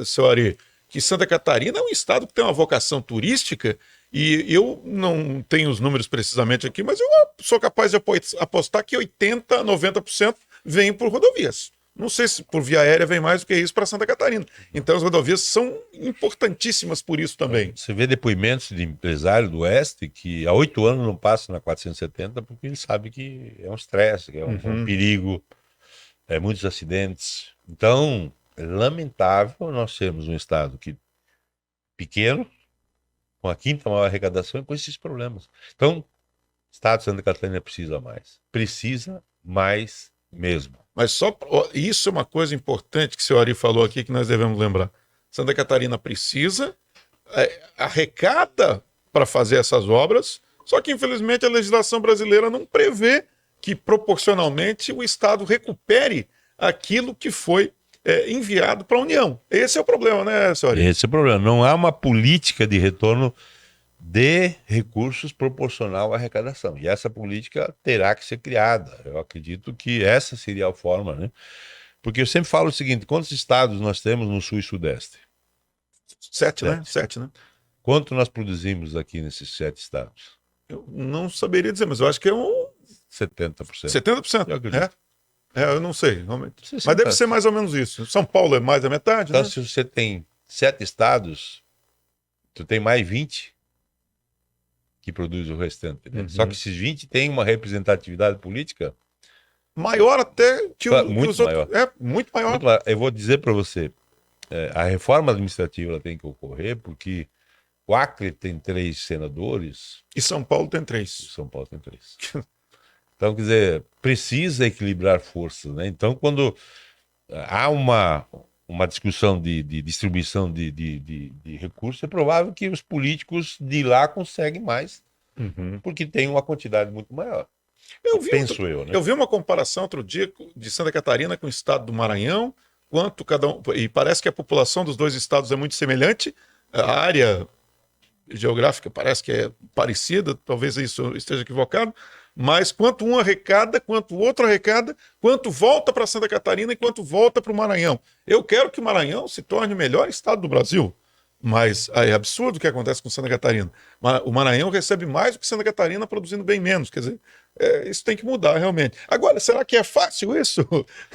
seu Ari, que Santa Catarina é um estado que tem uma vocação turística e eu não tenho os números precisamente aqui, mas eu sou capaz de apostar que 80%, 90% vem por rodovias. Não sei se por via aérea vem mais do que isso para Santa Catarina. Então as rodovias são importantíssimas por isso também. Você vê depoimentos de empresário do Oeste que há 8 anos não passa na 470 porque ele sabe que é um estresse, que é um perigo, muitos acidentes. Então, é lamentável nós sermos um estado pequeno, com a quinta maior arrecadação e com esses problemas. Então, o estado de Santa Catarina precisa mais mesmo. Mas isso é uma coisa importante que o senhor Ari falou aqui que nós devemos lembrar. Santa Catarina precisa, arrecada para fazer essas obras, Só que, infelizmente, a legislação brasileira não prevê que, proporcionalmente, o Estado recupere aquilo que foi enviado para a União. Esse é o problema, né, senhora? Esse é o problema. Não há uma política de retorno de recursos proporcional à arrecadação. E essa política terá que ser criada. Eu acredito que essa seria a forma, né? Porque eu sempre falo o seguinte: quantos estados nós temos no Sul e Sudeste? 7, né? 7, né? Quanto nós produzimos aqui nesses 7 estados? Eu não saberia dizer, mas eu acho que é um 70%. 70%. Eu acredito. Eu não sei, realmente. 60. Mas deve ser mais ou menos isso. São Paulo é mais da metade, Então, né? se você tem 7 estados, tu tem mais 20 que produz o restante, né? Uhum. Só que esses 20 têm uma representatividade política Maior até que, muito que os outros. maior. Muito maior. muito maior. Eu vou dizer para você, a reforma administrativa ela tem que ocorrer porque o Acre tem 3 senadores E São Paulo tem e 3. São Paulo tem 3. Então, quer dizer, precisa equilibrar forças, né? Então, quando há uma discussão de distribuição de recursos, é provável que os políticos de lá conseguem mais, porque tem uma quantidade muito maior. Penso eu, né? Eu vi uma comparação outro dia de Santa Catarina com o estado do Maranhão, quanto cada um. E parece que a população dos dois estados é muito semelhante, a área geográfica parece que é parecida, talvez isso esteja equivocado, mas quanto um arrecada, quanto o outro arrecada, quanto volta para Santa Catarina e quanto volta para o Maranhão. Eu quero que o Maranhão se torne o melhor estado do Brasil, mas é absurdo o que acontece com Santa Catarina. O Maranhão recebe mais do que Santa Catarina, produzindo bem menos. Quer dizer, isso tem que mudar realmente. Agora, será que é fácil isso,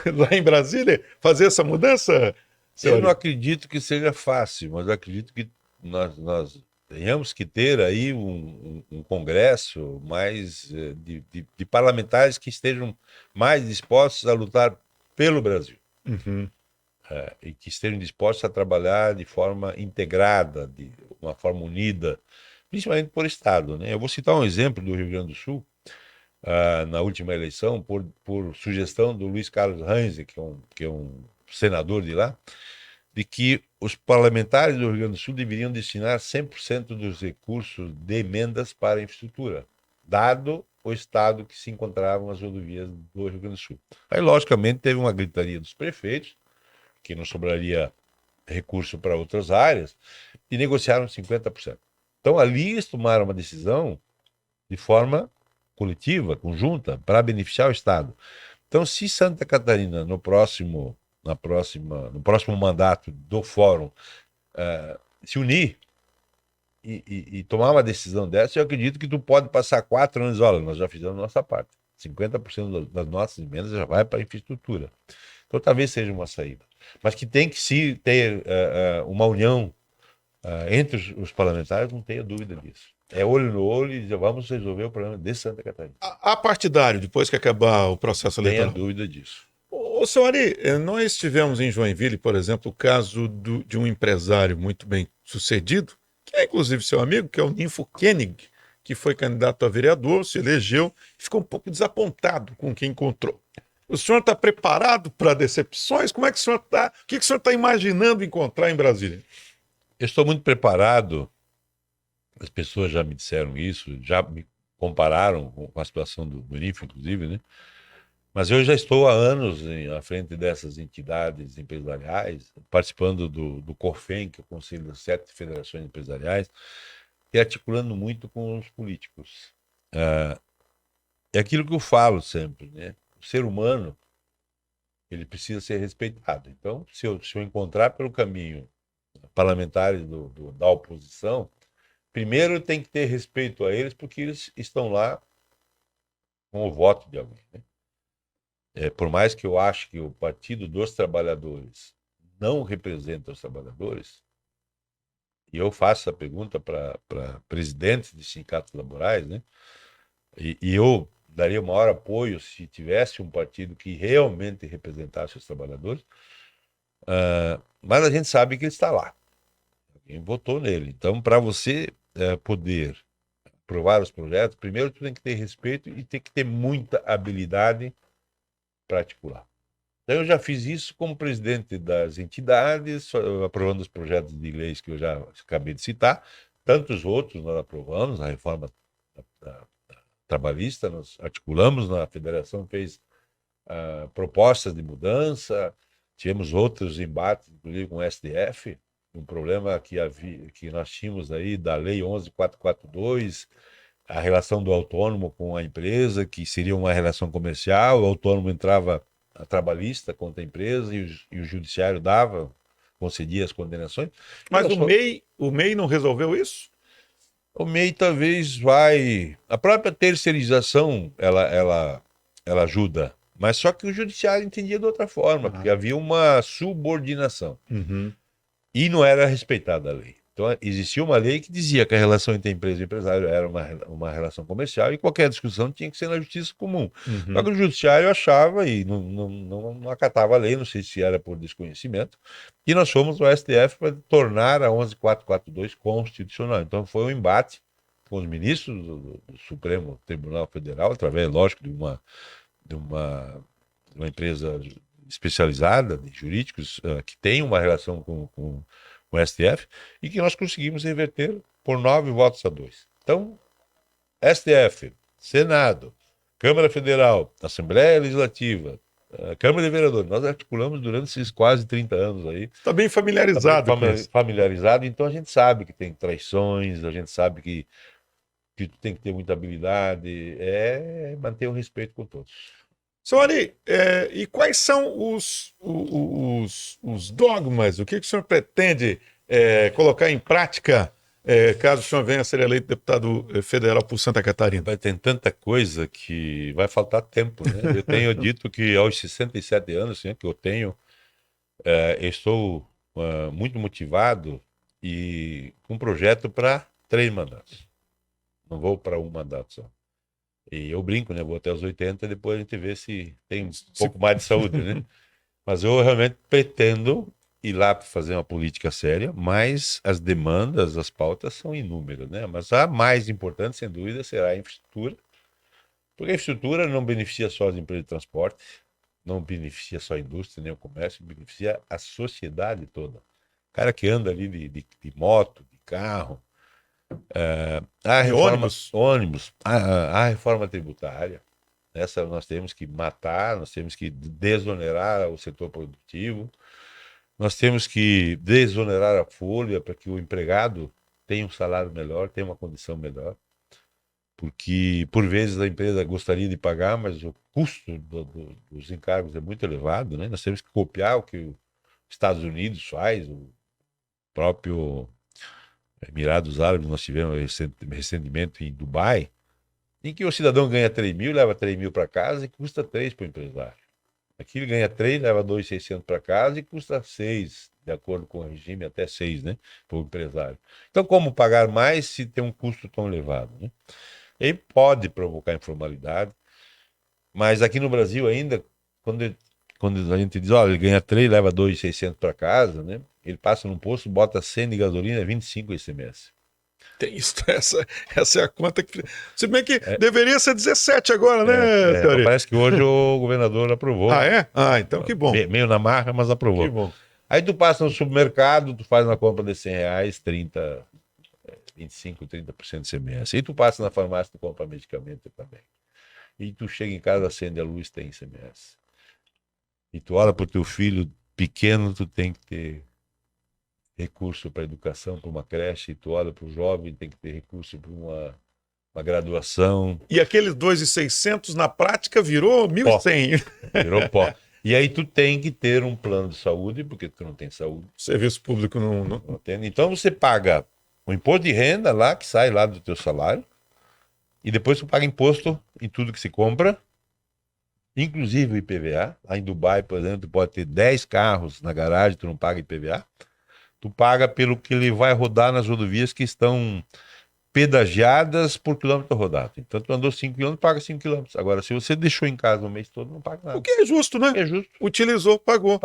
lá em Brasília, fazer essa mudança? Eu não acredito que seja fácil, mas eu acredito que nós tenhamos que ter aí um congresso mais de parlamentares que estejam mais dispostos a lutar pelo Brasil. Uhum. E que estejam dispostos a trabalhar de forma integrada, de uma forma unida, principalmente por Estado, né? Eu vou citar um exemplo do Rio Grande do Sul, na última eleição, por sugestão do Luiz Carlos Reis, que é um senador de lá, de que os parlamentares do Rio Grande do Sul deveriam destinar 100% dos recursos de emendas para a infraestrutura, dado o estado que se encontravam as rodovias do Rio Grande do Sul. Aí, logicamente, teve uma gritaria dos prefeitos, que não sobraria recurso para outras áreas, e negociaram 50%. Então, ali eles tomaram uma decisão de forma coletiva, conjunta, para beneficiar o Estado. Então, se Santa Catarina, no próximo mandato do Fórum, se unir e tomar uma decisão dessa, eu acredito que tu pode passar 4 anos, olha, nós já fizemos a nossa parte. 50% das nossas emendas já vai para a infraestrutura. Então, talvez seja uma saída. Mas que tem que se ter uma união entre os parlamentares, não tenha dúvida disso. É olho no olho e dizer, vamos resolver o problema de Santa Catarina. A partidário, depois que acabar o processo eleitoral. Tenha dúvida disso. Ô, senhor Ari, nós tivemos em Joinville, por exemplo, o caso de um empresário muito bem sucedido, que é inclusive seu amigo, que é o Ninfo Koenig, que foi candidato a vereador, se elegeu, e ficou um pouco desapontado com o que encontrou. O senhor está preparado para decepções? Como é que o senhor está? O que o senhor está imaginando encontrar em Brasília? Eu estou muito preparado, as pessoas já me disseram isso, já me compararam com a situação do Ninfo, inclusive, né? Mas eu já estou há anos à frente dessas entidades empresariais, participando do COFEM, que é o Conselho das 7 Federações Empresariais, e articulando muito com os políticos. É aquilo que eu falo sempre, né? O ser humano, ele precisa ser respeitado. Então, se eu encontrar pelo caminho parlamentares da oposição, primeiro tem que ter respeito a eles, porque eles estão lá com o voto de alguém, né? Por mais que eu ache que o Partido dos Trabalhadores não representa os trabalhadores, e eu faço essa pergunta para presidentes de sindicatos laborais, né? E eu daria o maior apoio se tivesse um partido que realmente representasse os trabalhadores, mas a gente sabe que ele está lá. Alguém votou nele. Então, para você poder aprovar os projetos, primeiro tu tem que ter respeito e tem que ter muita habilidade para articular. Então, eu já fiz isso como presidente das entidades, aprovando os projetos de leis que eu já acabei de citar. Tantos outros nós aprovamos, a reforma trabalhista, nós articulamos na federação, fez propostas de mudança, tivemos outros embates, inclusive com o STF, um problema que nós tínhamos aí da Lei 11.442, a relação do autônomo com a empresa, que seria uma relação comercial, o autônomo entrava a trabalhista contra a empresa e o judiciário concedia as condenações. Mas o MEI não resolveu isso? O MEI talvez a própria terceirização, ela ajuda, mas só que o judiciário entendia de outra forma, porque havia uma subordinação. Uhum. E não era respeitada a lei. Então, existia uma lei que dizia que a relação entre empresa e empresário era uma relação comercial e qualquer discussão tinha que ser na justiça comum. Uhum. Só que o judiciário achava e não acatava a lei, não sei se era por desconhecimento, e nós fomos ao STF para tornar a 11.442 constitucional. Então, foi um embate com os ministros do Supremo Tribunal Federal, através, lógico, de uma empresa especializada de jurídicos que tem uma relação com o STF e que nós conseguimos reverter por 9 votos a 2. Então, STF, Senado, Câmara Federal, Assembleia Legislativa, Câmara de Vereadores, nós articulamos durante esses quase 30 anos aí. Está bem familiarizado com isso. Familiarizado, então a gente sabe que tem traições, a gente sabe que tem que ter muita habilidade, manter o respeito com todos. Senhor Ari, e quais são os dogmas? O que o senhor pretende colocar em prática caso o senhor venha a ser eleito deputado federal por Santa Catarina? Tem tanta coisa que vai faltar tempo, né? Eu tenho dito que aos 67 anos que eu tenho, eu estou muito motivado e com um projeto para 3 mandatos. Não vou para um mandato só. E eu brinco, né? Vou até os 80 e depois a gente vê se tem um pouco mais de saúde, né? Mas eu realmente pretendo ir lá para fazer uma política séria, mas as demandas, as pautas são inúmeras, né? Mas a mais importante, sem dúvida, será a infraestrutura, porque a infraestrutura não beneficia só as empresas de transporte, não beneficia só a indústria, nem o comércio, beneficia a sociedade toda. O cara que anda ali de moto, de carro, ônibus, a reforma tributária, essa nós temos que matar, nós temos que desonerar o setor produtivo, nós temos que desonerar a folha para que o empregado tenha um salário melhor, tenha uma condição melhor, porque por vezes a empresa gostaria de pagar, mas o custo dos encargos é muito elevado, né? Nós temos que copiar o que os Estados Unidos faz, o próprio Emirados Árabes, nós tivemos recentemente em Dubai, em que o cidadão ganha 3 mil, leva 3 mil para casa e custa 3 para o empresário. Aqui ele ganha 3, leva 2.600 para casa e custa 6, de acordo com o regime, até 6, né, para o empresário. Então, como pagar mais se tem um custo tão elevado, né? E aí pode provocar informalidade, mas aqui no Brasil ainda, quando a gente diz, olha, ele ganha 3, leva 2.600 para casa, né? Ele passa num posto, bota 100 de gasolina, 25 ICMS. Tem isso, essa é a conta que... Se bem que deveria ser 17 agora, né, Teoria? Parece que hoje o governador aprovou. Ah, é? Ah, então que bom. Meio na marra, mas aprovou. Que bom. Aí tu passa no supermercado, tu faz uma compra de R$100, 30, 25, 30% de ICMS. Aí tu passa na farmácia, tu compra medicamento também. E tu chega em casa, acende a luz, tem ICMS. E tu olha para o teu filho pequeno, tu tem que ter recurso para educação, para uma creche, e tu olha para o jovem, tem que ter recurso para uma graduação. E aqueles 2.600 na prática virou 1.100. Virou pó. E aí tu tem que ter um plano de saúde, porque tu não tem saúde. Serviço público não tem. Então você paga o imposto de renda lá, que sai lá do teu salário, e depois tu paga imposto em tudo que se compra, inclusive o IPVA. Lá em Dubai, por exemplo, tu pode ter 10 carros na garagem, tu não paga IPVA. Tu paga pelo que ele vai rodar nas rodovias que estão pedagiadas por quilômetro rodado. Então, tu andou 5 km, paga 5 km. Agora, se você deixou em casa o mês todo, não paga nada. O que é justo, né? É justo. Utilizou, pagou.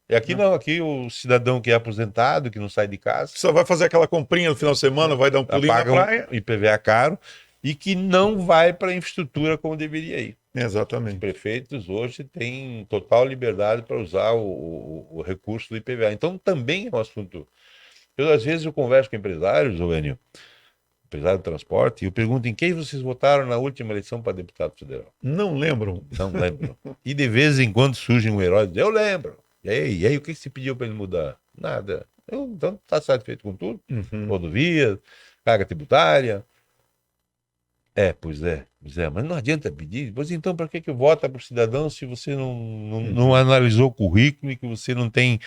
E aqui não, aqui o cidadão que é aposentado, que não sai de casa... Só vai fazer aquela comprinha no final de semana, vai dar um pulinho na praia. Um IPVA caro e que não vai para a infraestrutura como deveria ir. Exatamente. Os prefeitos hoje têm total liberdade para usar o recurso do IPVA. Então, também é um assunto... Às vezes, eu converso com empresários, Enio, apesar do transporte, e eu pergunto em quem vocês votaram na última eleição para deputado federal. Não lembram? Não lembro. E de vez em quando surge um herói, eu lembro. E aí o que você pediu para ele mudar? Nada. Então está satisfeito com tudo? Rodovia, carga tributária. Pois é, mas não adianta pedir. Pois então, para que vota para o cidadão se você não analisou o currículo e que você não tem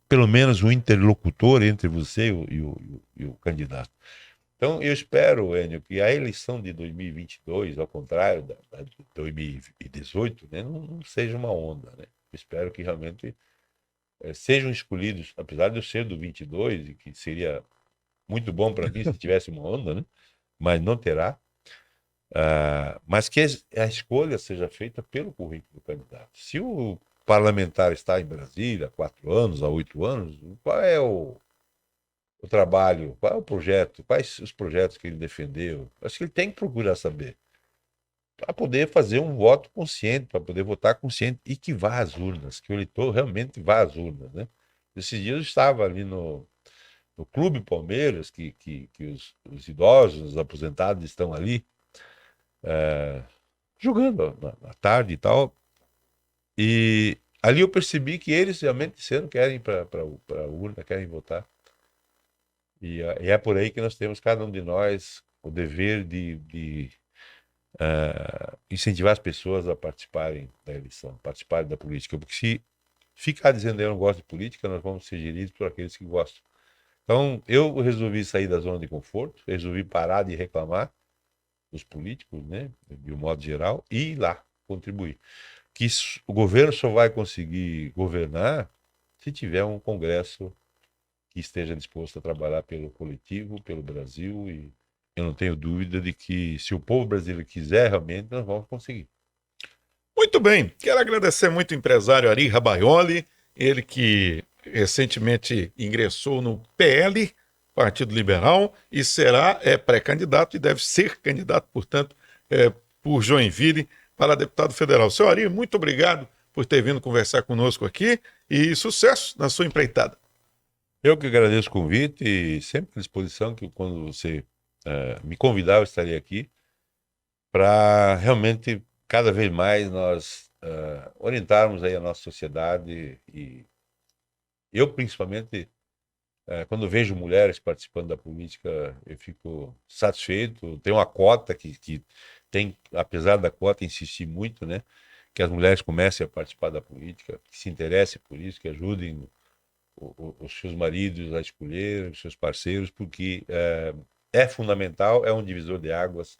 pelo menos um interlocutor entre você e o candidato? Então, eu espero, Enio, que a eleição de 2022, ao contrário da de 2018, né, não seja uma onda, né? Eu espero que realmente sejam escolhidos, apesar de eu ser do 22, e que seria muito bom para mim se tivesse uma onda, né? Mas não terá. Mas que a escolha seja feita pelo currículo do candidato. Se o parlamentar está em Brasília há 4 anos, há 8 anos, qual é o trabalho, qual é o projeto, quais os projetos que ele defendeu? Acho que ele tem que procurar saber, para poder fazer um voto consciente, para poder votar consciente e que vá às urnas, que o eleitor realmente vá às urnas, né? Esses dias eu estava ali no Clube Palmeiras, que os idosos, os aposentados estão ali, jogando à tarde e tal. E ali eu percebi que eles realmente disseram que querem ir para a urna, querem votar. E é por aí que nós temos, cada um de nós, o dever de incentivar as pessoas a participarem da eleição, participarem da política. Porque se ficar dizendo eu não gosto de política, nós vamos ser geridos por aqueles que gostam. Então, eu resolvi sair da zona de conforto, resolvi parar de reclamar dos políticos, né, de um modo geral, e ir lá contribuir. Que o governo só vai conseguir governar se tiver um Congresso que esteja disposto a trabalhar pelo coletivo, pelo Brasil, e eu não tenho dúvida de que se o povo brasileiro quiser realmente, nós vamos conseguir. Muito bem, quero agradecer muito o empresário Ari Rabaioli, ele que recentemente ingressou no PL, Partido Liberal, e será pré-candidato e deve ser candidato, portanto, por Joinville para deputado federal. Seu Ari, muito obrigado por ter vindo conversar conosco aqui e sucesso na sua empreitada. Eu que agradeço o convite e sempre à disposição que quando você me convidar, eu estarei aqui para realmente cada vez mais nós orientarmos aí a nossa sociedade. E eu principalmente, quando vejo mulheres participando da política, eu fico satisfeito. Tem uma cota que tem, apesar da cota insistir muito, né, que as mulheres comecem a participar da política, que se interessem por isso, que ajudem os seus maridos a escolher, os seus parceiros, porque é fundamental, é um divisor de águas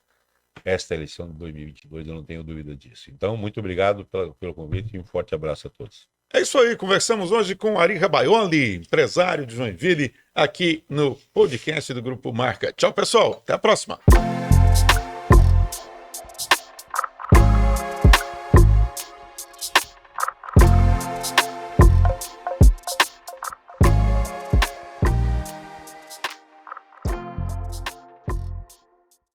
esta eleição de 2022, eu não tenho dúvida disso. Então, muito obrigado pelo convite e um forte abraço a todos. É isso aí, conversamos hoje com Ari Rabaioli, empresário de Joinville, aqui no podcast do Grupo Marca. Tchau, pessoal, até a próxima.